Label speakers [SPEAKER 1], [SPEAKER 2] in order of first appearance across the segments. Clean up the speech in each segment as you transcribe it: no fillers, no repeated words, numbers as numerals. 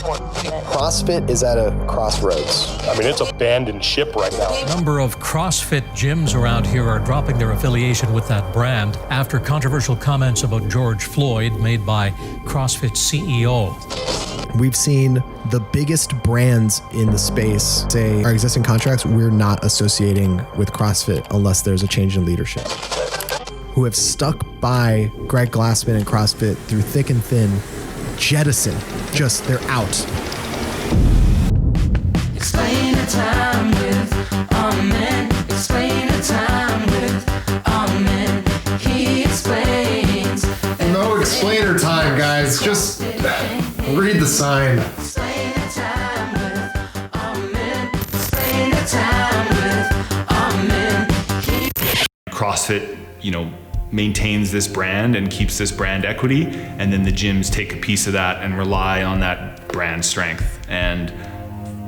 [SPEAKER 1] CrossFit is at a crossroads.
[SPEAKER 2] I mean, it's abandoned ship right now.
[SPEAKER 3] A number of CrossFit gyms around here are dropping their affiliation with that brand after controversial comments about George Floyd made by CrossFit CEO.
[SPEAKER 1] We've seen the biggest brands in the space say our existing contracts, we're not associating with CrossFit unless there's a change in leadership. Who have stuck by Greg Glassman and CrossFit through thick and thin, jettison, just they're out.
[SPEAKER 4] Explain a time with Amen. Explain a time with Amen. He explains.
[SPEAKER 1] No explainer time, guys. Just read the sign.
[SPEAKER 4] Explain a time with Amen. Explain a time with Amen.
[SPEAKER 5] CrossFit, maintains this brand and keeps this brand equity, and then the gyms take a piece of that and rely on that brand strength. And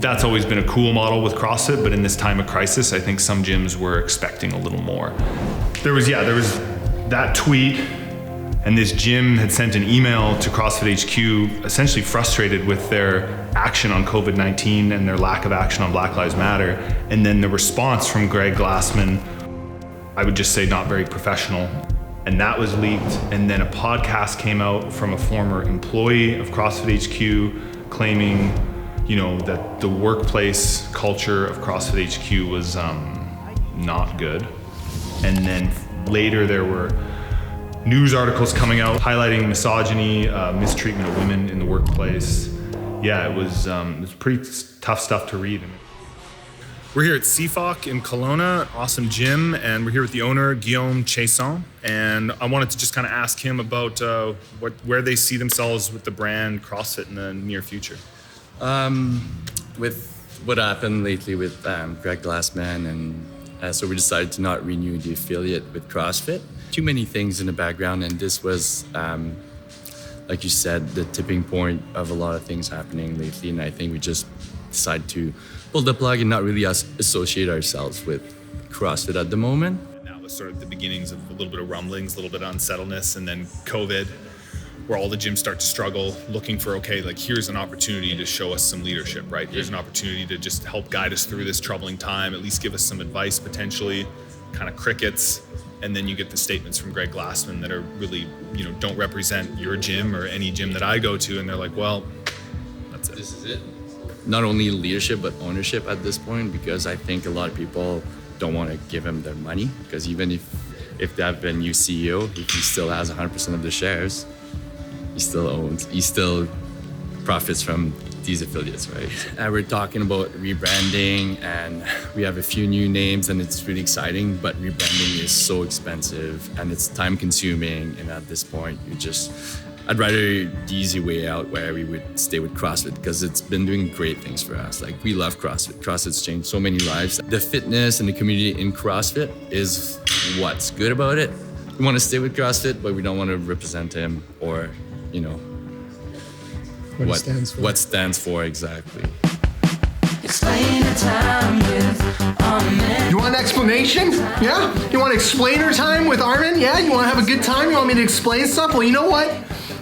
[SPEAKER 5] that's always been a cool model with CrossFit, but in this time of crisis, I think some gyms were expecting a little more. There was that tweet, and this gym had sent an email to CrossFit HQ, essentially frustrated with their action on COVID-19 and their lack of action on Black Lives Matter. And then the response from Greg Glassman, I would just say not very professional. And that was leaked. And then a podcast came out from a former employee of CrossFit HQ claiming, that the workplace culture of CrossFit HQ was not good. And then later there were news articles coming out highlighting misogyny, mistreatment of women in the workplace. Yeah, it was pretty tough stuff to read. We're here at CFOC in Kelowna, awesome gym, and we're here with the owner, Guillaume Chasson. And I wanted to just kind of ask him about where they see themselves with the brand CrossFit in the near future.
[SPEAKER 6] With what happened lately with Greg Glassman, and so we decided to not renew the affiliate with CrossFit. Too many things in the background, and this was, like you said, the tipping point of a lot of things happening lately, and I think we just decided to pull the plug and not really associate ourselves with CrossFit at the moment.
[SPEAKER 5] And that was sort of the beginnings of a little bit of rumblings, a little bit of unsettledness, and then COVID, where all the gyms start to struggle, looking for, here's an opportunity to show us some leadership, right? Here's an opportunity to just help guide us through this troubling time, at least give us some advice potentially, kind of crickets. And then you get the statements from Greg Glassman that are really, don't represent your gym or any gym that I go to. And they're like, well, that's it.
[SPEAKER 6] This is it. Not only leadership, but ownership at this point, because I think a lot of people don't want to give him their money, because even if they have a new CEO, if he still has 100% of the shares, he still profits from these affiliates, right? And we're talking about rebranding, and we have a few new names, and it's really exciting, but rebranding is so expensive and it's time consuming. And at this point, I'd rather the easy way out, where we would stay with CrossFit, because it's been doing great things for us. We love CrossFit. CrossFit's changed so many lives. The fitness and the community in CrossFit is what's good about it. We want to stay with CrossFit, but we don't want to represent him or, what stands for exactly.
[SPEAKER 4] Explain a time with Amen.
[SPEAKER 7] You want an explanation? Yeah? You want explainer time with Armin? Yeah? You want to have a good time? You want me to explain stuff? Well, you know what?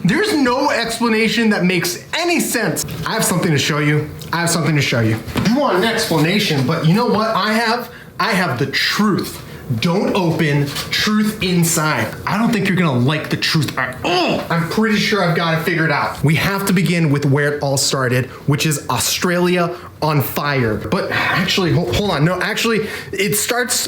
[SPEAKER 7] There's no explanation that makes any sense. I have something to show you. You want an explanation, but you know what I have? I have the truth. Don't open truth inside. I don't think you're gonna like the truth at all. I'm pretty sure I've got it figured out. We have to begin with where it all started, which is Australia on fire. But actually, hold on. No, actually, it starts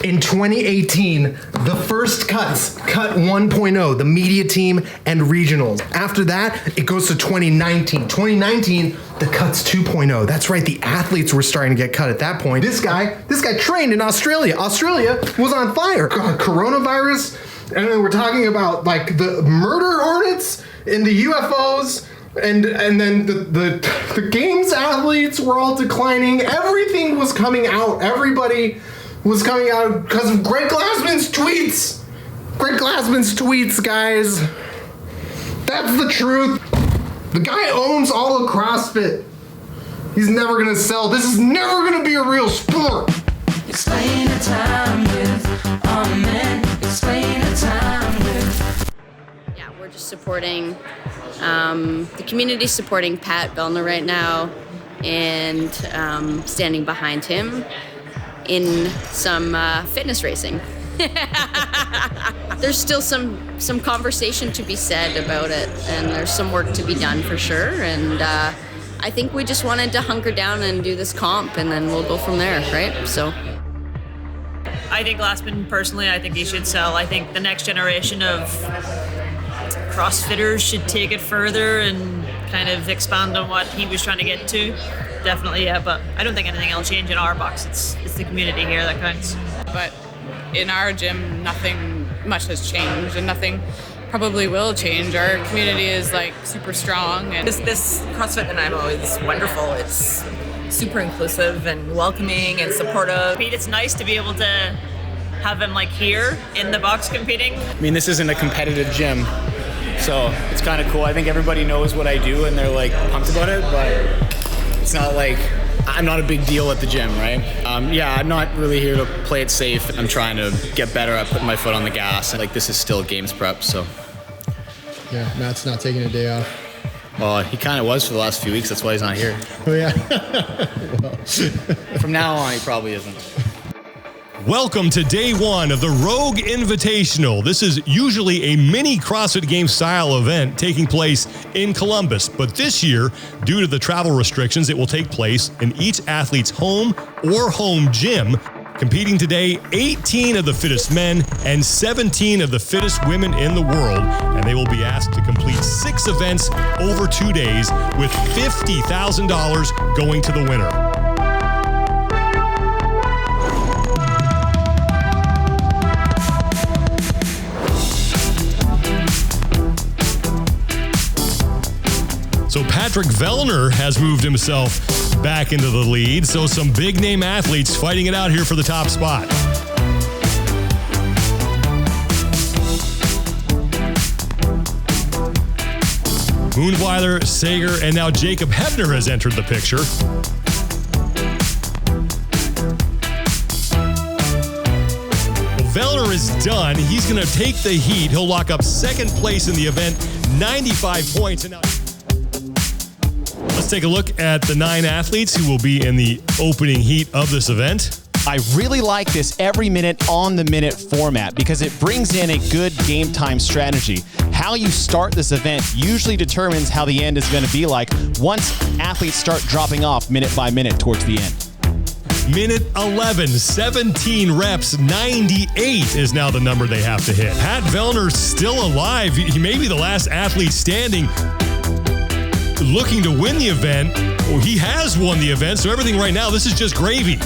[SPEAKER 7] in 2018, the first cuts, cut 1.0, the media team and regionals. After that, it goes to 2019. 2019, the cuts 2.0. That's right, the athletes were starting to get cut at that point. This guy trained in Australia. Australia was on fire. Coronavirus, and then we're talking about the murder hornets and the UFOs. And then the games athletes were all declining. Everything was coming out. Everybody was coming out because of Greg Glassman's tweets. Greg Glassman's tweets, guys. That's the truth. The guy owns all of CrossFit. He's never gonna sell. This is never gonna be a real sport.
[SPEAKER 4] Explain a time with Amen. Explain a time with.
[SPEAKER 8] Yeah, we're we're just supporting, the community supporting Pat Vellner right now and standing behind him in some fitness racing. There's still some conversation to be said about it, and there's some work to be done for sure. And I think we just wanted to hunker down and do this comp, and then we'll go from there, right? So.
[SPEAKER 9] I think Glassman, personally, I think he should sell. I think the next generation of CrossFitters should take it further and kind of expand on what he was trying to get to. Definitely, yeah, but I don't think anything will change in our box. It's the community here that counts.
[SPEAKER 10] But in our gym, nothing much has changed, and nothing probably will change. Our community is like super strong, and
[SPEAKER 11] this CrossFit that I'm always wonderful. It's super inclusive and welcoming and supportive.
[SPEAKER 9] It's nice to be able to have him like here in the box competing.
[SPEAKER 12] I mean, this isn't a competitive gym, so it's kind of cool. I think everybody knows what I do and they're like pumped about it, but it's not like I'm not a big deal at the gym, right? Yeah, I'm not really here to play it safe. I'm trying to get better at putting my foot on the gas. Like, this is still games prep, so.
[SPEAKER 1] Yeah, Matt's not taking a day off.
[SPEAKER 12] Well, he kind of was for the last few weeks. That's why he's not here.
[SPEAKER 1] Oh, yeah. Well.
[SPEAKER 12] From now on, he probably isn't.
[SPEAKER 13] Welcome to day one of the Rogue Invitational. This is usually a mini CrossFit Games style event taking place in Columbus, but this year, due to the travel restrictions, it will take place in each athlete's home or home gym. Competing today, 18 of the fittest men and 17 of the fittest women in the world, and they will be asked to complete 6 events over 2 days with $50,000 going to the winner. So Patrick Vellner has moved himself back into the lead. So some big name athletes fighting it out here for the top spot. Moonweiler, Sager, and now Jacob Hebner has entered the picture. Vellner is done. He's going to take the heat. He'll lock up second place in the event, 95 points. And now let's take a look at the 9 athletes who will be in the opening heat of this event.
[SPEAKER 14] I really like this every minute on the minute format because it brings in a good game time strategy. How you start this event usually determines how the end is going to be like once athletes start dropping off minute by minute towards the end.
[SPEAKER 13] Minute 11, 17 reps, 98 is now the number they have to hit. Pat Vellner's still alive. He may be the last athlete standing looking to win the event. Well, he has won the event, so everything right now, this is just gravy.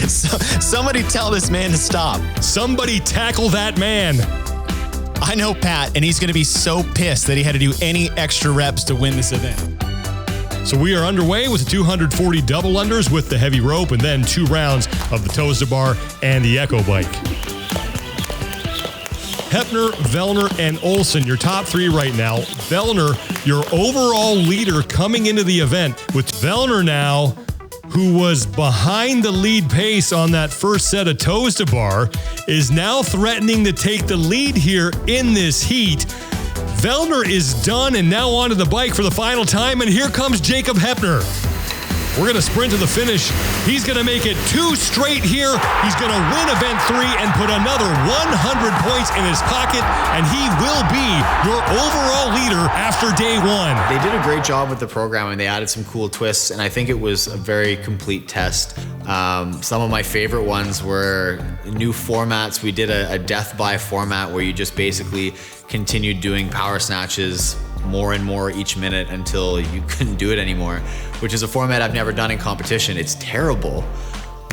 [SPEAKER 14] Somebody tell this man to stop.
[SPEAKER 13] Somebody tackle that man.
[SPEAKER 14] I know Pat, and he's going to be so pissed that he had to do any extra reps to win this event.
[SPEAKER 13] So we are underway with the 240 double unders with the heavy rope and then 2 rounds of the toes to bar and the echo bike. Hebner, Vellner, and Olsen, your top 3 right now. Vellner, your overall leader coming into the event, with Vellner now, who was behind the lead pace on that first set of toes to bar, is now threatening to take the lead here in this heat. Vellner is done and now onto the bike for the final time, and here comes Jacob Hebner. We're going to sprint to the finish. He's going to make it 2 straight here. He's going to win event 3 and put another 100 points in his pocket, and he will be your overall leader after day 1.
[SPEAKER 12] They did a great job with the programming. They added some cool twists, and I think it was a very complete test. Some of my favorite ones were new formats. We did a death by format where you just basically continued doing power snatches more and more each minute until you couldn't do it anymore, which is a format I've never done in competition. It's terrible,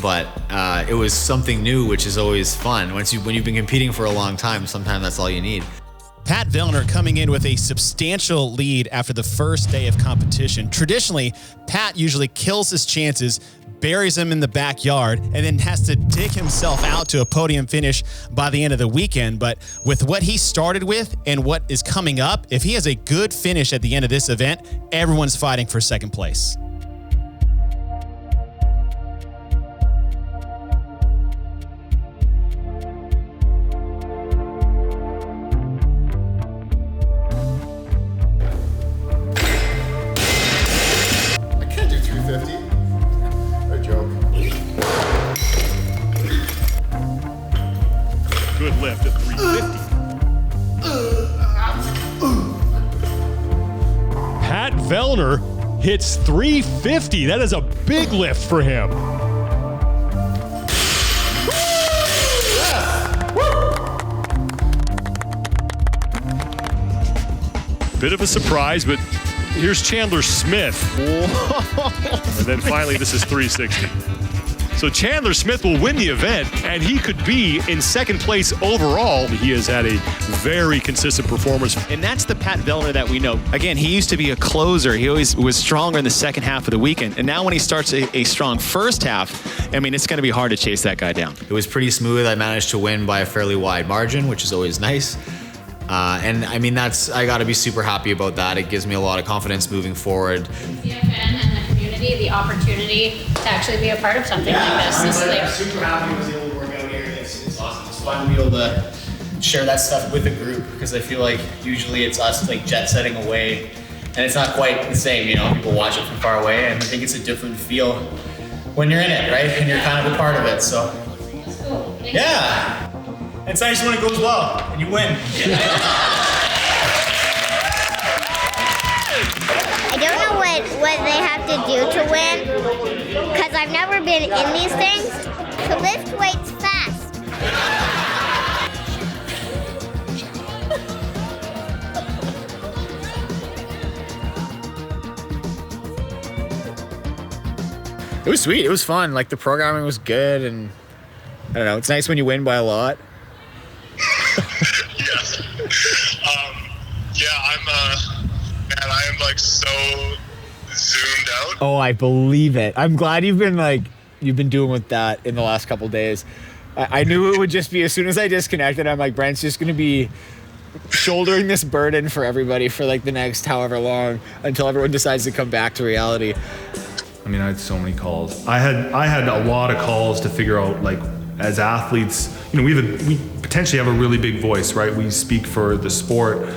[SPEAKER 12] but it was something new, which is always fun. When you've been competing for a long time, sometimes that's all you need.
[SPEAKER 14] Pat Vellner coming in with a substantial lead after the first day of competition. Traditionally, Pat usually kills his chances, buries him in the backyard, and then has to dig himself out to a podium finish by the end of the weekend. But with what he started with and what is coming up, if he has a good finish at the end of this event, everyone's fighting for second place.
[SPEAKER 13] Vellner hits 350. That is a big lift for him. Bit of a surprise, but here's Chandler Smith. And then finally, this is 360. So Chandler Smith will win the event, and he could be in second place overall. He has had a very consistent performance.
[SPEAKER 14] And that's the Pat Vellner that we know. Again, he used to be a closer. He always was stronger in the second half of the weekend. And now when he starts a strong first half, I mean, it's going to be hard to chase that guy down.
[SPEAKER 12] It was pretty smooth. I managed to win by a fairly wide margin, which is always nice. And I mean, I got to be super happy about that. It gives me a lot of confidence moving forward.
[SPEAKER 8] The opportunity to actually be a part of something like this.
[SPEAKER 15] I'm super happy I was able to work out here. It's awesome. It's fun to be able to share that stuff with a group, because I feel like usually it's us like jet setting away, and it's not quite the same. You know, people watch it from far away, and I think it's a different feel when you're in it, right? And you're kind of a part of it. So yeah, it's nice when it goes well and you win.
[SPEAKER 16] I don't know what they have to do to win, because I've never been in these things. To lift weights fast.
[SPEAKER 15] It was sweet. It was fun. Like, the programming was good, and I don't know. It's nice when you win by a lot.
[SPEAKER 17] Yes. I am like so zoomed out.
[SPEAKER 15] Oh, I believe it. I'm glad you've been doing with that in the last couple days. I knew it would just be, as soon as I disconnected, I'm like, Brent's just going to be shouldering this burden for everybody for like the next however long, until everyone decides to come back to reality.
[SPEAKER 5] I mean, I had so many calls. I had a lot of calls to figure out, like, as athletes, you know, we potentially have a really big voice, right? We speak for the sport.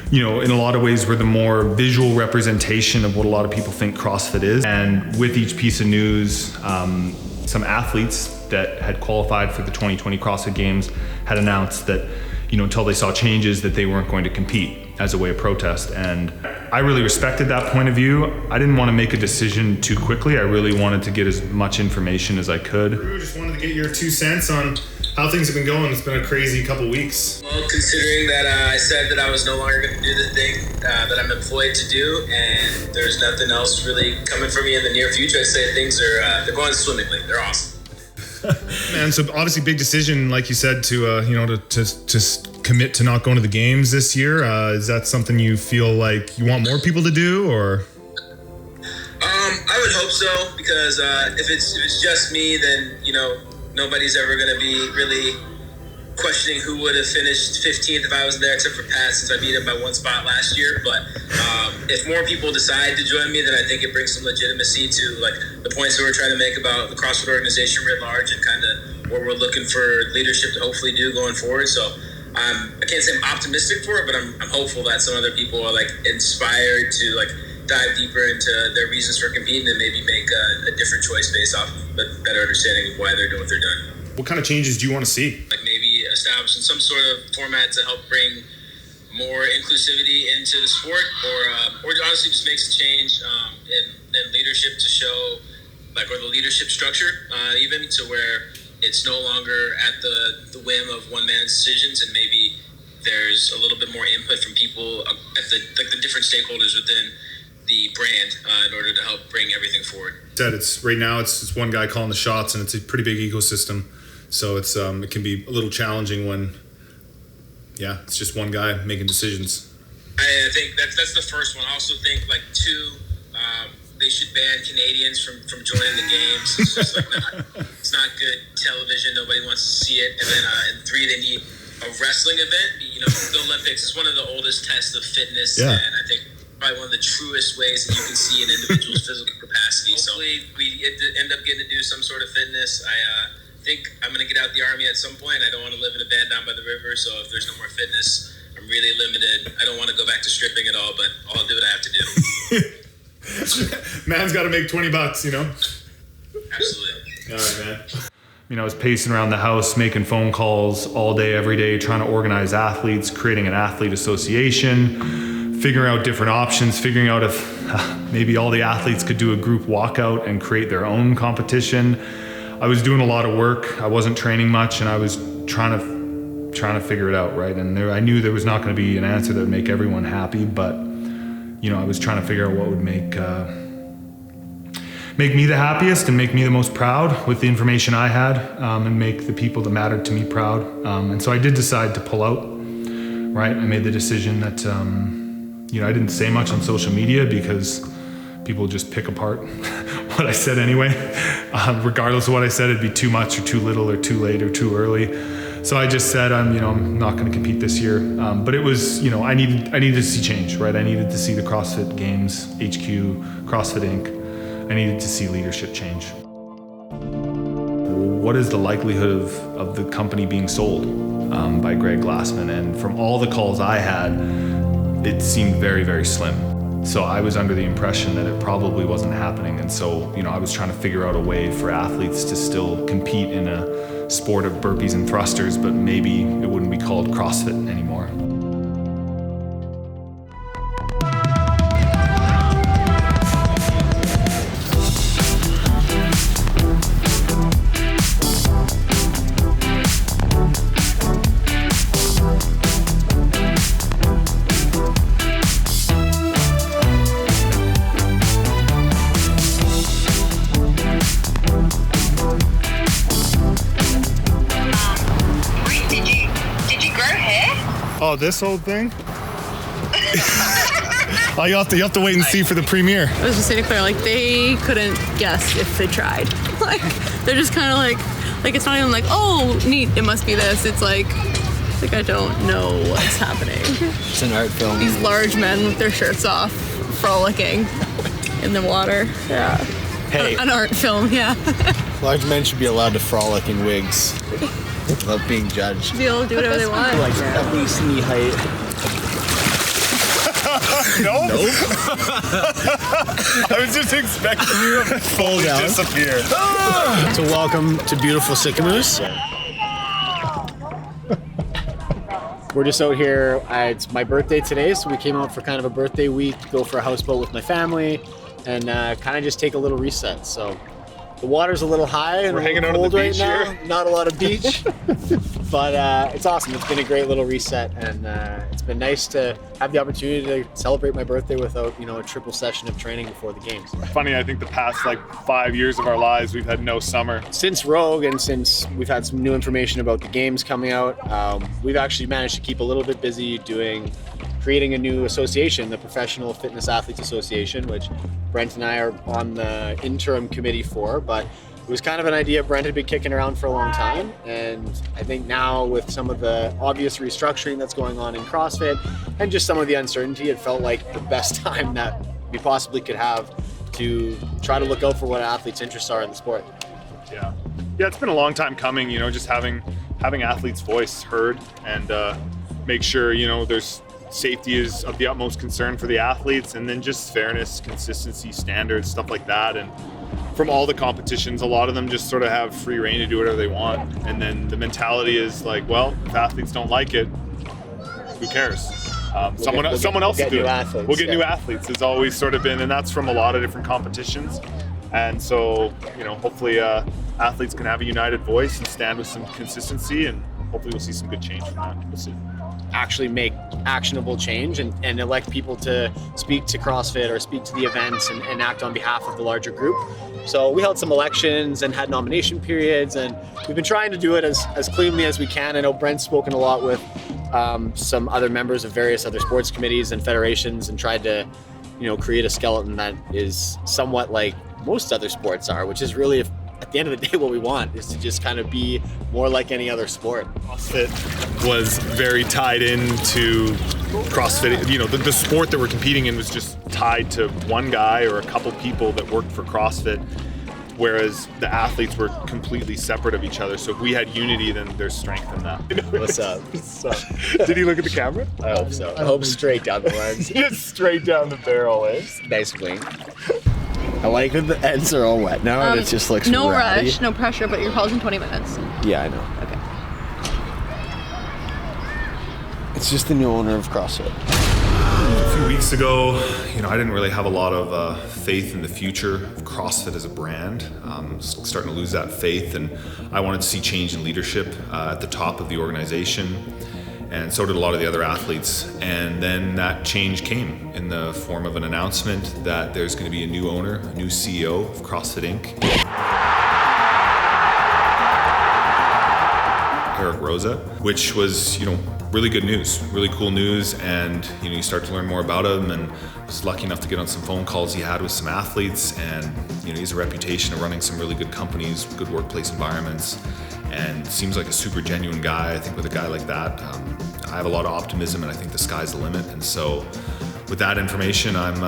[SPEAKER 5] You know, in a lot of ways, we're the more visual representation of what a lot of people think CrossFit is. And with each piece of news, some athletes that had qualified for the 2020 CrossFit Games had announced that, you know, until they saw changes, that they weren't going to compete as a way of protest. And I really respected that point of view. I didn't want to make a decision too quickly. I really wanted to get as much information as I could.
[SPEAKER 18] We just wanted to get your 2 cents on how things have been going. It's been a crazy couple weeks.
[SPEAKER 19] Well, considering that I said that I was no longer going to do the thing that I'm employed to do, and there's nothing else really coming for me in the near future, I say things are they're going swimmingly. They're awesome.
[SPEAKER 18] Man, so obviously big decision, like you said, to commit to not going to the games this year. Is that something you feel like you want more people to do, or?
[SPEAKER 19] I would hope so, because if it's just me, then, you know, nobody's ever going to be really questioning who would have finished 15th if I was there, except for Pat, since I beat him by 1 spot last year. But if more people decide to join me, then I think it brings some legitimacy to, like, the points that we're trying to make about the CrossFit organization writ large, and kind of what we're looking for leadership to hopefully do going forward. So I can't say I'm optimistic for it, but I'm hopeful that some other people are, like, inspired to, like, dive deeper into their reasons for competing and maybe make a different choice based off of a better understanding of why they're doing what they're doing.
[SPEAKER 18] What kind of changes do you want to see?
[SPEAKER 19] Like, maybe establishing some sort of format to help bring more inclusivity into the sport, or honestly just makes a change in leadership to show, like, or the leadership structure, even to where it's no longer at the whim of one man's decisions, and maybe there's a little bit more input from people at the different stakeholders within the brand in order to help bring everything forward.
[SPEAKER 18] Right now it's one guy calling the shots, and it's a pretty big ecosystem, so it's it can be a little challenging when it's just one guy making decisions.
[SPEAKER 19] I think that's the first one. I also think, like, 2, they should ban Canadians from joining the games. It's just like it's not good television. Nobody wants to see it. And then and 3, they need a wrestling event. You know, the Olympics is one of the oldest tests of fitness, and I think probably one of the truest ways that you can see an individual's physical capacity. Hopefully we end up getting to do some sort of fitness. I think I'm going to get out the Army at some point. I don't want to live in a van down by the river, so if there's no more fitness, I'm really limited. I don't want to go back to stripping at all, but I'll do what I have to do.
[SPEAKER 18] Man's got to make $20, you know?
[SPEAKER 19] Absolutely.
[SPEAKER 18] All right, man.
[SPEAKER 5] You know, I was pacing around the house, making phone calls all day, every day, trying to organize athletes, creating an athlete association, figuring out different options, figuring out if maybe all the athletes could do a group walkout and create their own competition. I was doing a lot of work. I wasn't training much, and I was trying to figure it out, right? And I knew there was not going to be an answer that would make everyone happy, but I was trying to figure out what would make me the happiest and make me the most proud with the information I had, and make the people that mattered to me proud. And so I did decide to pull out, right? I made the decision that, I didn't say much on social media because people just pick apart what I said anyway. Regardless of what I said, it'd be too much or too little or too late or too early. So I just said, I'm not going to compete this year. But it was, I needed to see change, right? I needed to see the CrossFit Games, HQ, CrossFit Inc. I needed to see leadership change. What is the likelihood of the company being sold by Greg Glassman? And from all the calls I had, it seemed very, very slim. So I was under the impression that it probably wasn't happening. And so, I was trying to figure out a way for athletes to still compete in a sport of burpees and thrusters, but maybe it wouldn't be called CrossFit anymore.
[SPEAKER 18] Oh, this old thing? Oh, you have to wait and see for the premiere.
[SPEAKER 20] I was just saying to Claire, they couldn't guess if they tried. They're just kind of like it's not even like, oh, neat, it must be this. It's like I don't know what's happening.
[SPEAKER 12] It's an art film.
[SPEAKER 20] These large men with their shirts off, frolicking in the water. Yeah.
[SPEAKER 12] Hey.
[SPEAKER 20] An art film, yeah.
[SPEAKER 12] Large men should be allowed to frolic in wigs without being judged.
[SPEAKER 20] Be able to do whatever they want.
[SPEAKER 12] At least knee height.
[SPEAKER 18] No? Nope. I was just expecting you to fully disappear.
[SPEAKER 12] So welcome to beautiful Sycamoose. We're just out here. It's my birthday today, so we came out for kind of a birthday week, go for a houseboat with my family, and kind of just take a little reset. So the water's a little high and
[SPEAKER 18] we're hanging out
[SPEAKER 12] cold
[SPEAKER 18] on the beach
[SPEAKER 12] right now.
[SPEAKER 18] here.
[SPEAKER 12] Not a lot of beach, but it's awesome. It's been a great little reset, and it's been nice to have the opportunity to celebrate my birthday without a triple session of training before the games.
[SPEAKER 18] Funny, I think the past 5 years of our lives, we've had no summer.
[SPEAKER 12] Since Rogue and since we've had some new information about the games coming out, we've actually managed to keep a little bit busy creating a new association, the Professional Fitness Athletes Association, which Brent and I are on the interim committee for, but it was kind of an idea Brent had been kicking around for a long time. And I think now with some of the obvious restructuring that's going on in CrossFit and just some of the uncertainty, it felt like the best time that we possibly could have to try to look out for what athletes' interests are in the sport.
[SPEAKER 18] Yeah, it's been a long time coming, just having athletes' voice heard and make sure, there's safety is of the utmost concern for the athletes, and then just fairness, consistency, standards, stuff like that. And from all the competitions, a lot of them just sort of have free reign to do whatever they want. And then the mentality is if athletes don't like it, who cares? Someone else will do it. We'll get new athletes. It's always sort of been, and that's from a lot of different competitions. And so, hopefully athletes can have a united voice and stand with some consistency, and hopefully we'll see some good change from that. We'll see.
[SPEAKER 12] Actually make actionable change and elect people to speak to CrossFit or speak to the events and act on behalf of the larger group. So we held some elections and had nomination periods, and we've been trying to do it as cleanly as we can. I know Brent's spoken a lot with some other members of various other sports committees and federations and tried to create a skeleton that is somewhat like most other sports are, which is really, at the end of the day, what we want is to just kind of be more like any other sport.
[SPEAKER 18] CrossFit was very tied into CrossFit. The sport that we're competing in was just tied to one guy or a couple people that worked for CrossFit, whereas the athletes were completely separate of each other. So if we had unity, then there's strength in that.
[SPEAKER 12] What's up?
[SPEAKER 18] Did he look at the camera?
[SPEAKER 12] I hope so. I hope straight down the lens.
[SPEAKER 18] Just straight down the barrel, eh?
[SPEAKER 12] Nice wing. I like when the ends are all wet now and it just looks
[SPEAKER 20] no
[SPEAKER 12] rowdy.
[SPEAKER 20] rush, no pressure, but you're calls in 20 minutes.
[SPEAKER 12] Yeah, I know.
[SPEAKER 20] Okay.
[SPEAKER 12] It's just the new owner of CrossFit.
[SPEAKER 18] A few weeks
[SPEAKER 5] weeks ago, I didn't really have a lot of faith in the future of CrossFit as a brand. Starting to lose that faith, and I wanted to see change in leadership at the top of the organization, and so did a lot of the other athletes. And then that change came in the form of an announcement that there's going to be a new owner, a new CEO of CrossFit Inc. Eric Rosa, which was, really good news, really cool news. And, you start to learn more about him, and I was lucky enough to get on some phone calls he had with some athletes. And, he has a reputation of running some really good companies, good workplace environments, and seems like a super genuine guy. I think with a guy like that, I have a lot of optimism, and I think the sky's the limit. And so with that information, I'm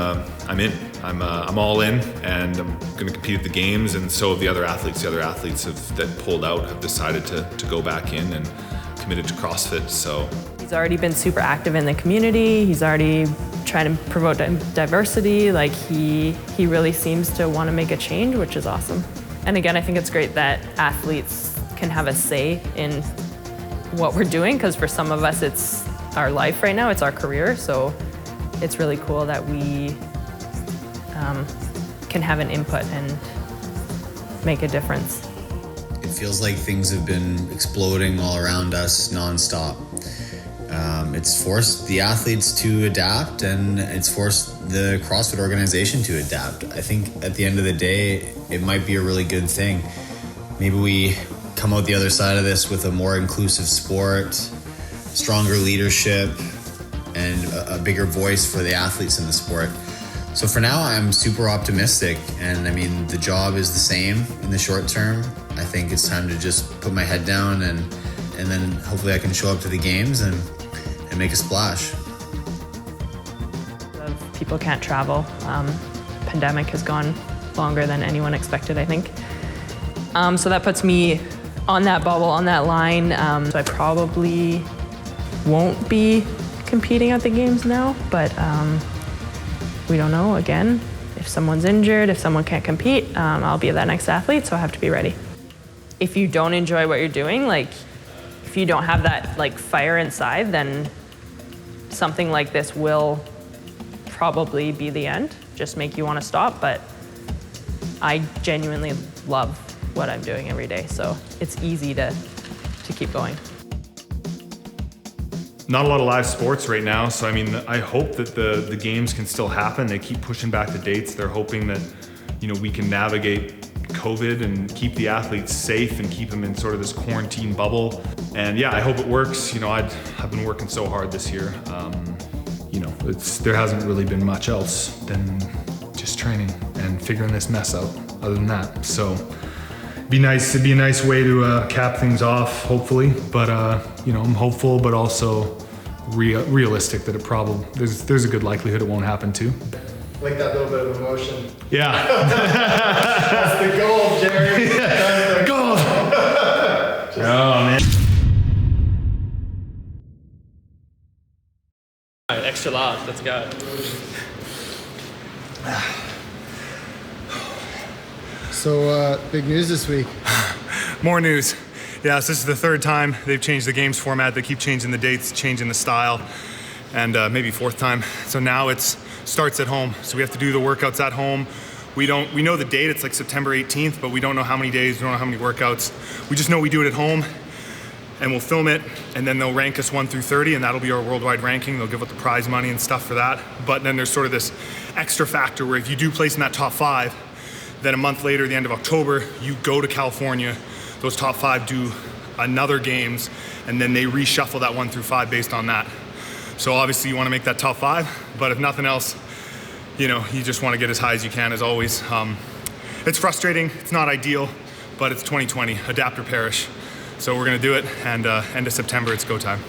[SPEAKER 5] in. I'm all in, and I'm going to compete at the games, and so have the other athletes. The other athletes that pulled out have decided to go back in and committed to CrossFit. So
[SPEAKER 21] he's already been super active in the community. He's already trying to promote diversity. Like he really seems to want to make a change, which is awesome. And again, I think it's great that athletes can have a say in what we're doing, because for some of us, it's our life right now. It's our career. So it's really cool that we can have an input and make a difference.
[SPEAKER 12] It feels like things have been exploding all around us nonstop. It's forced the athletes to adapt, and it's forced the CrossFit organization to adapt. I think at the end of the day, it might be a really good thing. Maybe we come out the other side of this with a more inclusive sport, stronger leadership, and a bigger voice for the athletes in the sport. So for now, I'm super optimistic, and I mean, the job is the same in the short term. I think it's time to just put my head down, and then hopefully I can show up to the games and make a splash.
[SPEAKER 21] People can't travel. Pandemic has gone longer than anyone expected, I think. So that puts me on that bubble, on that line. So I probably won't be competing at the games now, but we don't know. Again, if someone's injured, if someone can't compete, I'll be that next athlete, so I have to be ready. If you don't enjoy what you're doing, if you don't have that fire inside, then something like this will probably be the end, just make you want to stop. But I genuinely love what I'm doing every day, so it's easy to keep going.
[SPEAKER 5] Not a lot of live sports right now, so I hope that the games can still happen. They keep pushing back the dates. They're hoping that we can navigate COVID and keep the athletes safe and keep them in sort of this quarantine bubble. And yeah, I hope it works. I've been working so hard this year. There hasn't really been much else than just training and figuring this mess out. Other than that, so it'd be a nice way to cap things off, hopefully. But I'm hopeful, but also realistic that there's a good likelihood it won't happen too.
[SPEAKER 7] Like that little bit of emotion.
[SPEAKER 5] Yeah.
[SPEAKER 7] That's the goal, Jerry. That's the
[SPEAKER 5] goal. Oh man.
[SPEAKER 22] All right, extra large. Let's go.
[SPEAKER 7] So, big news this week.
[SPEAKER 18] More news. Yes, this is the third time they've changed the games format. They keep changing the dates, changing the style, and maybe fourth time. So now it starts at home. So we have to do the workouts at home. We know the date, it's September 18th, but we don't know how many days, we don't know how many workouts. We just know we do it at home, and we'll film it, and then they'll rank us 1 through 30, and that'll be our worldwide ranking. They'll give out the prize money and stuff for that. But then there's sort of this extra factor where if you do place in that top 5, then a month later, the end of October, you go to California. Those top 5 do another games, and then they reshuffle that 1 through 5 based on that. So obviously you want to make that top 5, but if nothing else, you just want to get as high as you can, as always. It's frustrating, it's not ideal, but it's 2020, adapt or perish. So we're going to do it, and end of September, it's go time.